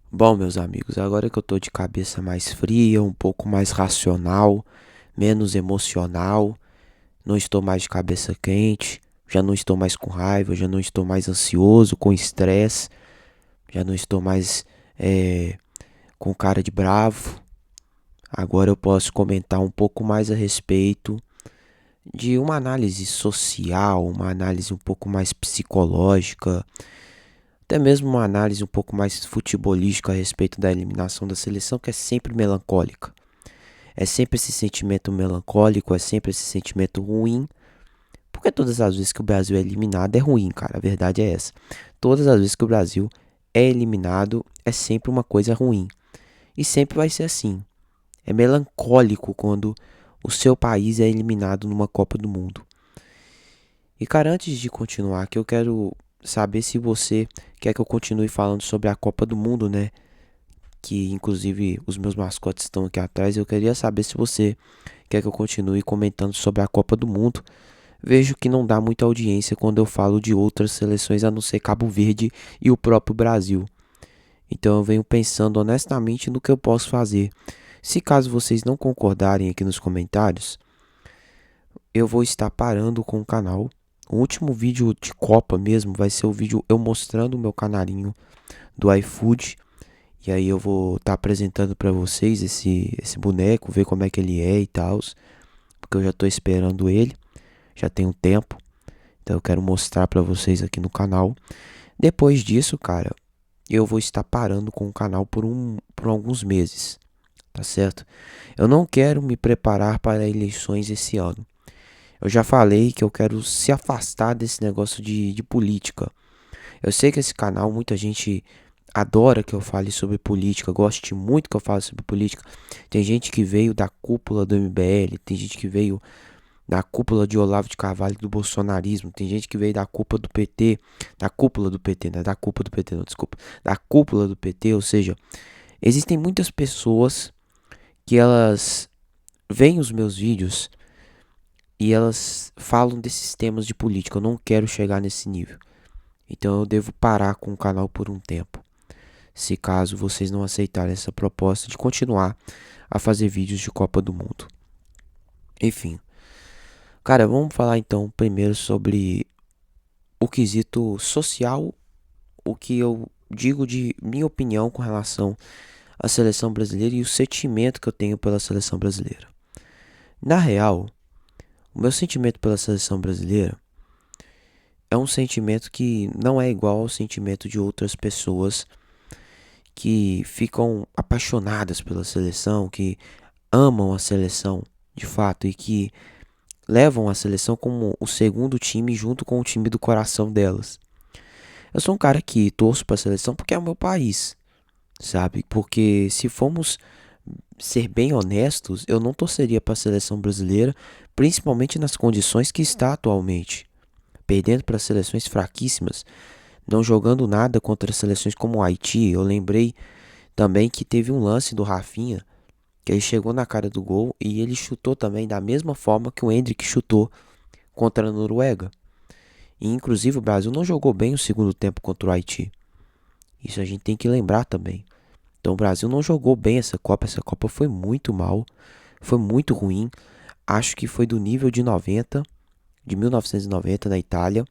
Bom, meus amigos, agora que eu tô de cabeça mais fria, um pouco mais racional, menos emocional, não estou mais de cabeça quente, já não estou mais com raiva, já não estou mais ansioso, com estresse, já não estou mais com cara de bravo. Agora eu posso comentar um pouco mais a respeito de uma análise social, uma análise um pouco mais psicológica, até mesmo uma análise um pouco mais futebolística a respeito da eliminação da seleção, que é sempre melancólica. É sempre esse sentimento melancólico, é sempre esse sentimento ruim. Porque todas as vezes que o Brasil é eliminado é ruim, cara. A verdade é essa. Todas as vezes que o Brasil é eliminado é sempre uma coisa ruim. E sempre vai ser assim. É melancólico quando o seu país é eliminado numa Copa do Mundo. E, cara, antes de continuar, que eu quero saber se você quer que eu continue falando sobre a Copa do Mundo, né? Que inclusive os meus mascotes estão aqui atrás. Eu queria saber se você quer que eu continue comentando sobre a Copa do Mundo. Vejo que não dá muita audiência quando eu falo de outras seleções a não ser Cabo Verde e o próprio Brasil. Então eu venho pensando honestamente no que eu posso fazer. Se caso vocês não concordarem aqui nos comentários, eu vou estar parando com o canal. O último vídeo de Copa mesmo vai ser o vídeo eu mostrando o meu canarinho do iFood. E aí eu vou estar apresentando para vocês esse boneco, ver como é que ele é e tal. Porque eu já tô esperando ele, já tem um tempo. Então eu quero mostrar para vocês aqui no canal. Depois disso, cara, eu vou estar parando com o canal por alguns meses, tá certo? Eu não quero me preparar para eleições esse ano. Eu já falei que eu quero se afastar desse negócio de política. Eu sei que esse canal, muita gente adora que eu fale sobre política, goste muito que eu fale sobre política. Tem gente que veio da cúpula do MBL, tem gente que veio da cúpula de Olavo de Carvalho do bolsonarismo, tem gente que veio da cúpula do PT, da cúpula do PT, né? Da cúpula do PT, não, desculpa. Da cúpula do PT, ou seja, existem muitas pessoas que elas veem os meus vídeos e elas falam desses temas de política. Eu não quero chegar nesse nível. Então eu devo parar com o canal por um tempo. Se caso vocês não aceitarem essa proposta de continuar a fazer vídeos de Copa do Mundo. Enfim, cara, vamos falar então primeiro sobre o quesito social, o que eu digo de minha opinião com relação à seleção brasileira e o sentimento que eu tenho pela seleção brasileira. Na real, o meu sentimento pela seleção brasileira é um sentimento que não é igual ao sentimento de outras pessoas que ficam apaixonadas pela seleção, que amam a seleção de fato e que levam a seleção como o segundo time junto com o time do coração delas. Eu sou um cara que torço para a seleção porque é o meu país, sabe? Porque se formos ser bem honestos, eu não torceria para a seleção brasileira, principalmente nas condições que está atualmente, perdendo para seleções fraquíssimas, não jogando nada contra seleções como o Haiti. Eu lembrei também que teve um lance do Rafinha, que ele chegou na cara do gol e ele chutou também da mesma forma que o Endrick chutou contra a Noruega. E inclusive o Brasil não jogou bem o segundo tempo contra o Haiti. Isso a gente tem que lembrar também. Então o Brasil não jogou bem essa Copa foi muito mal, foi muito ruim. Acho que foi do nível de 90, de 1990 na Itália,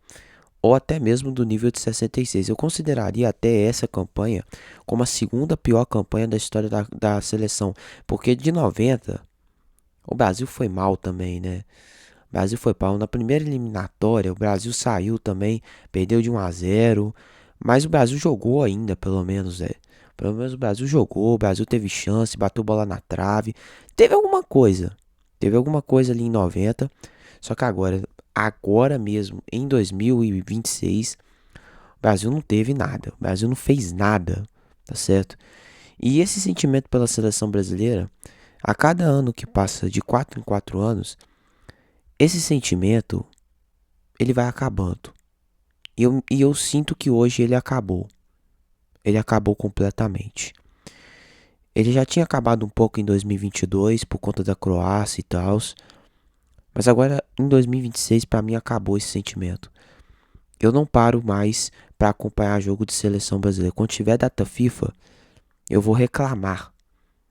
ou até mesmo do nível de 66. Eu consideraria até essa campanha como a segunda pior campanha da história da seleção, porque de 90 o Brasil foi mal também, né? O Brasil foi mal. Na primeira eliminatória, o Brasil saiu também, perdeu de 1-0, mas o Brasil jogou ainda, pelo menos, é. Pelo menos o Brasil jogou, o Brasil teve chance, bateu bola na trave. Teve alguma coisa. Teve alguma coisa ali em 90. Só que agora mesmo, em 2026, o Brasil não teve nada. O Brasil não fez nada, tá certo? E esse sentimento pela seleção brasileira, a cada ano que passa de 4 em 4 anos, esse sentimento, ele vai acabando. E eu sinto que hoje ele acabou. Ele acabou completamente. Ele já tinha acabado um pouco em 2022 por conta da Croácia e tal. Mas agora em 2026 para mim acabou esse sentimento. Eu não paro mais para acompanhar jogo de seleção brasileira. Quando tiver data FIFA, eu vou reclamar.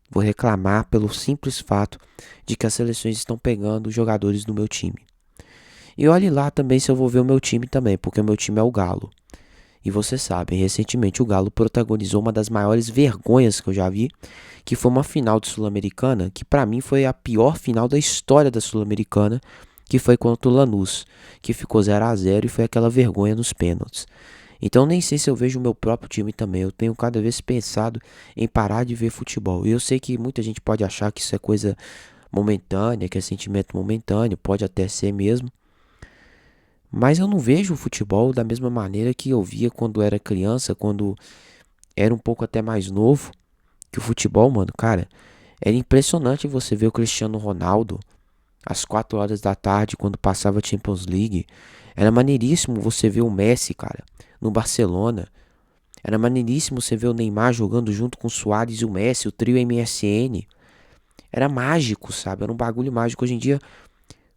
Vou reclamar pelo simples fato de que as seleções estão pegando os jogadores do meu time. E olhe lá também se eu vou ver o meu time também, porque o meu time é o Galo. E vocês sabem, recentemente o Galo protagonizou uma das maiores vergonhas que eu já vi, que foi uma final de Sul-Americana, que pra mim foi a pior final da história da Sul-Americana, que foi contra o Lanús, que ficou 0-0 e foi aquela vergonha nos pênaltis. Então nem sei se eu vejo o meu próprio time também. Eu tenho cada vez pensado em parar de ver futebol. E eu sei que muita gente pode achar que isso é coisa momentânea, que é sentimento momentâneo, pode até ser mesmo. Mas eu não vejo o futebol da mesma maneira que eu via quando era criança, quando era um pouco até mais novo. Que o futebol, mano, cara, era impressionante você ver o Cristiano Ronaldo às 4 horas da tarde quando passava a Champions League. Era maneiríssimo você ver o Messi, cara, no Barcelona. Era maneiríssimo você ver o Neymar jogando junto com o Suárez e o Messi, o trio MSN. Era mágico, sabe? Era um bagulho mágico. Hoje em dia,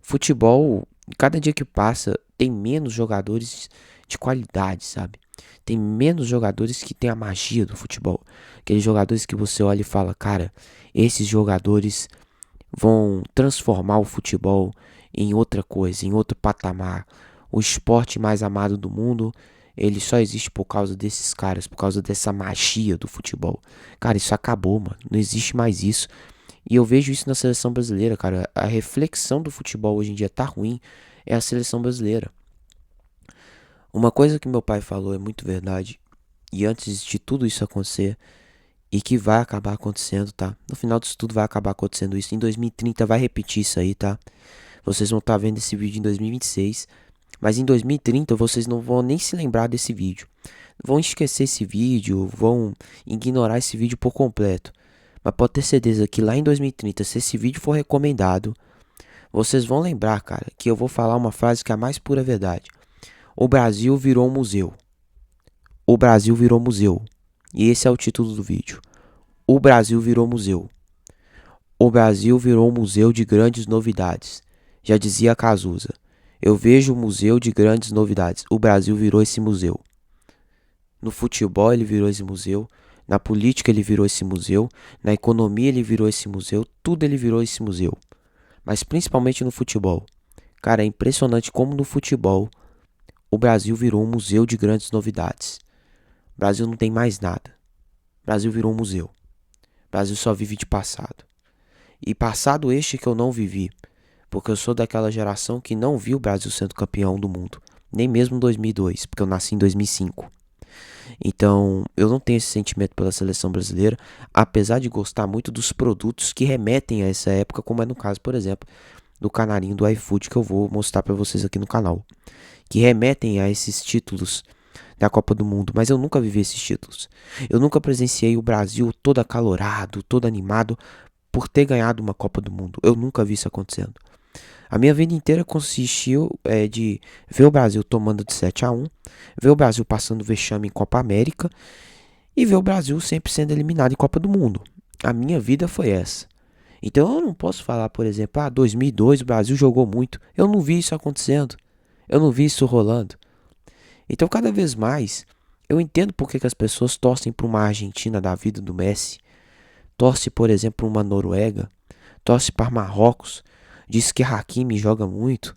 futebol, cada dia que passa, tem menos jogadores de qualidade, sabe? Tem menos jogadores que tem a magia do futebol. Aqueles jogadores que você olha e fala, cara, esses jogadores vão transformar o futebol em outra coisa, em outro patamar. O esporte mais amado do mundo, ele só existe por causa desses caras, por causa dessa magia do futebol. Cara, isso acabou, mano. Não existe mais isso. E eu vejo isso na seleção brasileira, cara. A reflexão do futebol hoje em dia tá ruim. É a seleção brasileira. Uma coisa que meu pai falou é muito verdade. E antes de tudo isso acontecer, e que vai acabar acontecendo, tá? No final disso tudo vai acabar acontecendo isso. Em 2030 vai repetir isso aí, tá? Vocês vão estar vendo esse vídeo em 2026. Mas em 2030 vocês não vão nem se lembrar desse vídeo. Vão esquecer esse vídeo, vão ignorar esse vídeo por completo. Mas pode ter certeza que lá em 2030, se esse vídeo for recomendado, vocês vão lembrar, cara, que eu vou falar uma frase que é a mais pura verdade. O Brasil virou um museu. O Brasil virou museu. E esse é o título do vídeo. O Brasil virou museu. O Brasil virou um museu de grandes novidades. Já dizia Cazuza. Eu vejo um museu de grandes novidades. O Brasil virou esse museu. No futebol ele virou esse museu. Na política ele virou esse museu. Na economia ele virou esse museu. Tudo ele virou esse museu. Mas principalmente no futebol. Cara, é impressionante como no futebol o Brasil virou um museu de grandes novidades. O Brasil não tem mais nada. O Brasil virou um museu. O Brasil só vive de passado. E passado este que eu não vivi. Porque eu sou daquela geração que não viu o Brasil sendo campeão do mundo. Nem mesmo em 2002, porque eu nasci em 2005. Então, eu não tenho esse sentimento pela seleção brasileira, apesar de gostar muito dos produtos que remetem a essa época, como é no caso, por exemplo, do canarinho do iFood que eu vou mostrar pra vocês aqui no canal, que remetem a esses títulos da Copa do Mundo, mas eu nunca vivi esses títulos. Eu nunca presenciei o Brasil todo acalorado, todo animado por ter ganhado uma Copa do Mundo. Eu nunca vi isso acontecendo. A minha vida inteira consistiu de ver o Brasil tomando de 7-1, ver o Brasil passando vexame em Copa América e ver o Brasil sempre sendo eliminado em Copa do Mundo. A minha vida foi essa. Então eu não posso falar, por exemplo, 2002 o Brasil jogou muito. Eu não vi isso acontecendo. Eu não vi isso rolando. Então cada vez mais eu entendo por que as pessoas torcem para uma Argentina da vida do Messi, torce, por exemplo, para uma Noruega, torce para Marrocos, diz que Hakimi joga muito,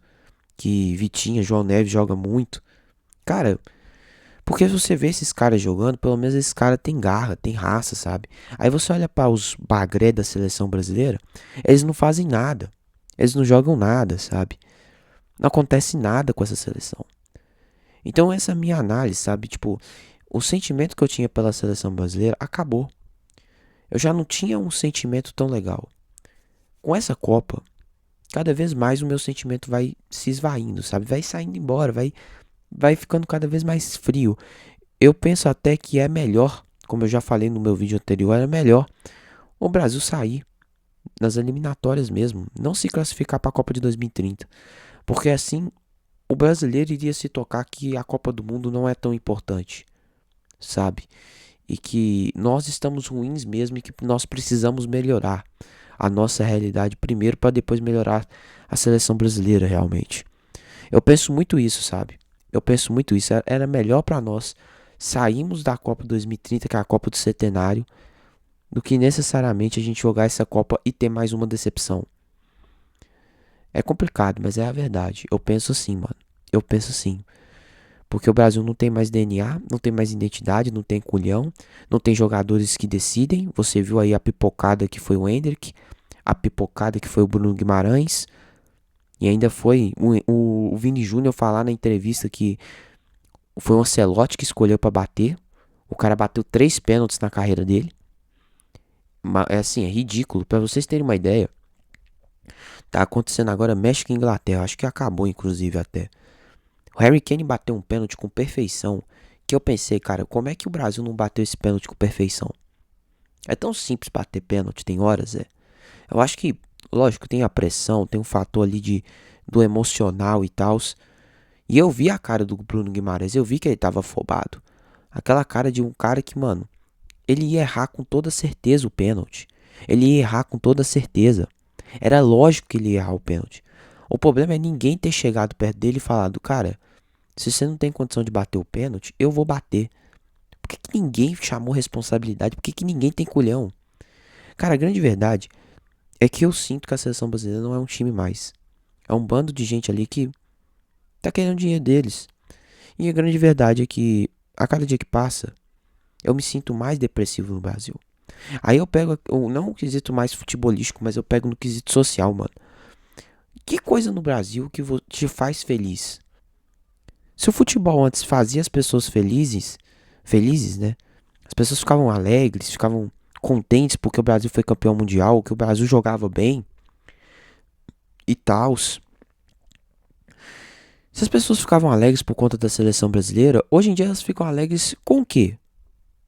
que Vitinha, João Neves joga muito. Cara, porque se você vê esses caras jogando, pelo menos esses caras têm garra, têm raça, sabe? Aí você olha para os bagré da seleção brasileira, eles não fazem nada. Eles não jogam nada, sabe? Não acontece nada com essa seleção. Então essa é a minha análise, sabe? Tipo, o sentimento que eu tinha pela seleção brasileira acabou. Eu já não tinha um sentimento tão legal. Com essa Copa, cada vez mais o meu sentimento vai se esvaindo, sabe? Vai saindo embora, vai ficando cada vez mais frio. Eu penso até que é melhor, como eu já falei no meu vídeo anterior, é melhor o Brasil sair nas eliminatórias mesmo, não se classificar para a Copa de 2030, porque assim o brasileiro iria se tocar que a Copa do Mundo não é tão importante, sabe? E que nós estamos ruins mesmo e que nós precisamos melhorar a nossa realidade primeiro para depois melhorar a seleção brasileira realmente. Eu penso muito isso, sabe? Eu penso muito isso. Era melhor para nós sairmos da Copa 2030, que é a Copa do Centenário, do que necessariamente a gente jogar essa Copa e ter mais uma decepção. É complicado, mas é a verdade. Eu penso assim, mano. Eu penso assim. Porque o Brasil não tem mais DNA, não tem mais identidade, não tem culhão, não tem jogadores que decidem. Você viu aí a pipocada que foi o Endrick, a pipocada que foi o Bruno Guimarães, e ainda foi o Vini Júnior falar na entrevista que foi o Ancelotti que escolheu pra bater. O cara bateu 3 pênaltis na carreira dele. É assim, é ridículo. Pra vocês terem uma ideia, tá acontecendo agora México e Inglaterra. Acho que acabou, inclusive, até. O Harry Kane bateu um pênalti com perfeição. Que eu pensei, cara, como é que o Brasil não bateu esse pênalti com perfeição? É tão simples bater pênalti, tem horas, é. Eu acho que, lógico, tem a pressão, tem um fator ali do emocional e tal. E eu vi a cara do Bruno Guimarães, eu vi que ele tava afobado. Aquela cara de um cara que, mano, ele ia errar com toda certeza o pênalti. Ele ia errar com toda certeza. Era lógico que ele ia errar o pênalti. O problema é ninguém ter chegado perto dele e falado, cara, se você não tem condição de bater o pênalti, eu vou bater. Por que ninguém chamou responsabilidade? Por que ninguém tem culhão? Cara, a grande verdade é que eu sinto que a seleção brasileira não é um time mais. É um bando de gente ali que tá querendo dinheiro deles. E a grande verdade é que a cada dia que passa, eu me sinto mais depressivo no Brasil. Aí eu pego, não o quesito mais futebolístico, mas eu pego no quesito social, mano. Que coisa no Brasil que te faz feliz? Se o futebol antes fazia as pessoas felizes, né? As pessoas ficavam alegres, ficavam contentes porque o Brasil foi campeão mundial, que o Brasil jogava bem e tal. Se as pessoas ficavam alegres por conta da seleção brasileira, hoje em dia elas ficam alegres com o quê?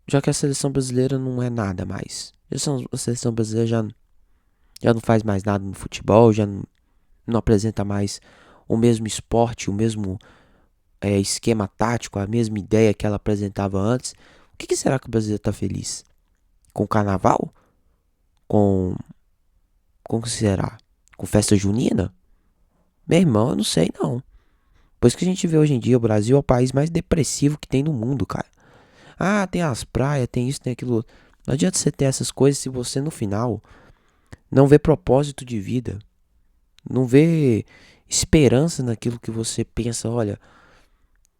Já que a seleção brasileira não é nada mais. A seleção brasileira já não faz mais nada no futebol, já não apresenta mais o mesmo esporte, o mesmo esquema tático, a mesma ideia que ela apresentava antes. O que será que o brasileiro está feliz? Com carnaval? Com. Com o que será? Com festa junina? Meu irmão, eu não sei não. Pois que a gente vê hoje em dia, o Brasil é o país mais depressivo que tem no mundo, cara. Ah, tem as praias, tem isso, tem aquilo. Não adianta você ter essas coisas se você no final não vê propósito de vida. Não vê esperança naquilo que você pensa. Olha,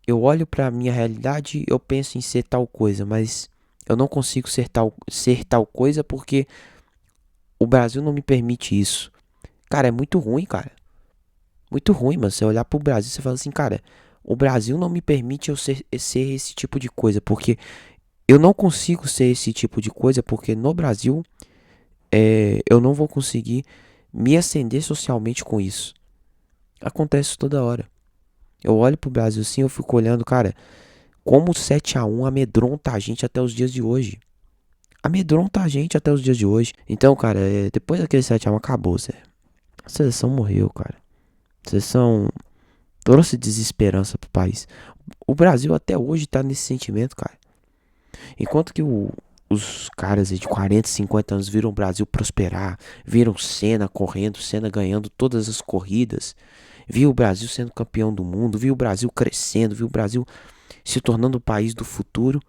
eu olho pra minha realidade, eu penso em ser tal coisa, mas eu não consigo ser tal coisa porque o Brasil não me permite isso. Cara, é muito ruim, cara. Muito ruim, mano. Você olhar pro Brasil e você fala assim, cara, o Brasil não me permite eu ser esse tipo de coisa, porque eu não consigo ser esse tipo de coisa, porque no Brasil eu não vou conseguir me ascender socialmente com isso. Acontece toda hora. Eu olho pro Brasil assim, eu fico olhando, cara, como o 7-1 amedronta a gente até os dias de hoje. Amedronta a gente até os dias de hoje. Então, cara, depois daquele 7-1 acabou, Zé. A seleção morreu, cara. A seleção trouxe desesperança pro país. O Brasil até hoje tá nesse sentimento, cara. Enquanto que os caras de 40, 50 anos viram o Brasil prosperar, viram Senna correndo, Senna ganhando todas as corridas, viu o Brasil sendo campeão do mundo, viu o Brasil crescendo, viu o Brasil se tornando o país do futuro,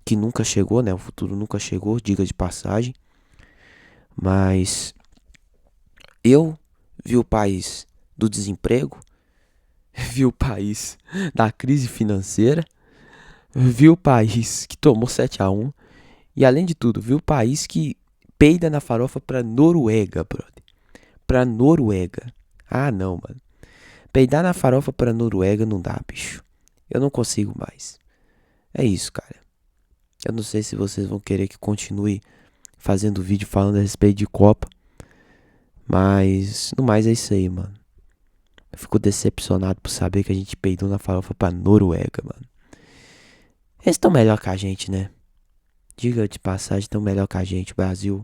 que nunca chegou, né? O futuro nunca chegou, diga de passagem. Mas eu vi o país do desemprego, vi o país da crise financeira, vi o país que tomou 7-1 e além de tudo, vi o país que peida na farofa pra Noruega, brother. Pra Noruega. Ah, não, mano. Peidar na farofa pra Noruega não dá, bicho. Eu não consigo mais. É isso, cara. Eu não sei se vocês vão querer que continue fazendo vídeo falando a respeito de Copa. Mas, no mais é isso aí, mano. Eu fico decepcionado por saber que a gente peidou na farofa pra Noruega, mano. Eles estão melhor que a gente, né? Diga de passagem, estão melhor que a gente. Brasil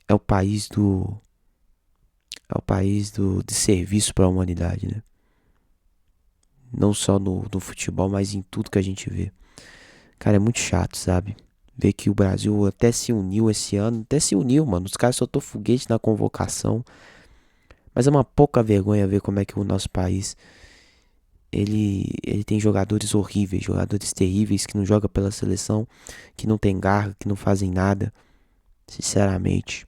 é o país do. É o país de serviço para a humanidade, né? Não só no futebol, mas em tudo que a gente vê. Cara, é muito chato, sabe? Ver que o Brasil até se uniu esse ano. Até se uniu, mano. Os caras soltou foguete na convocação. Mas é uma pouca vergonha ver como é que o nosso país Ele tem jogadores horríveis, jogadores terríveis que não jogam pela seleção, que não tem garra, que não fazem nada, sinceramente.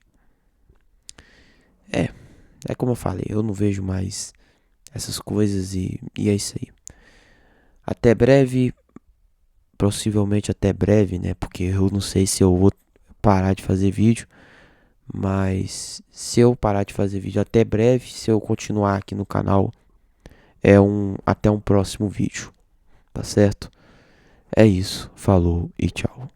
É, é como eu falei, eu não vejo mais essas coisas e é isso aí. Até breve, possivelmente até breve, né? Porque eu não sei se eu vou parar de fazer vídeo, mas se eu parar de fazer vídeo até breve, se eu continuar aqui no canal, até um próximo vídeo, tá certo? É isso, falou e tchau.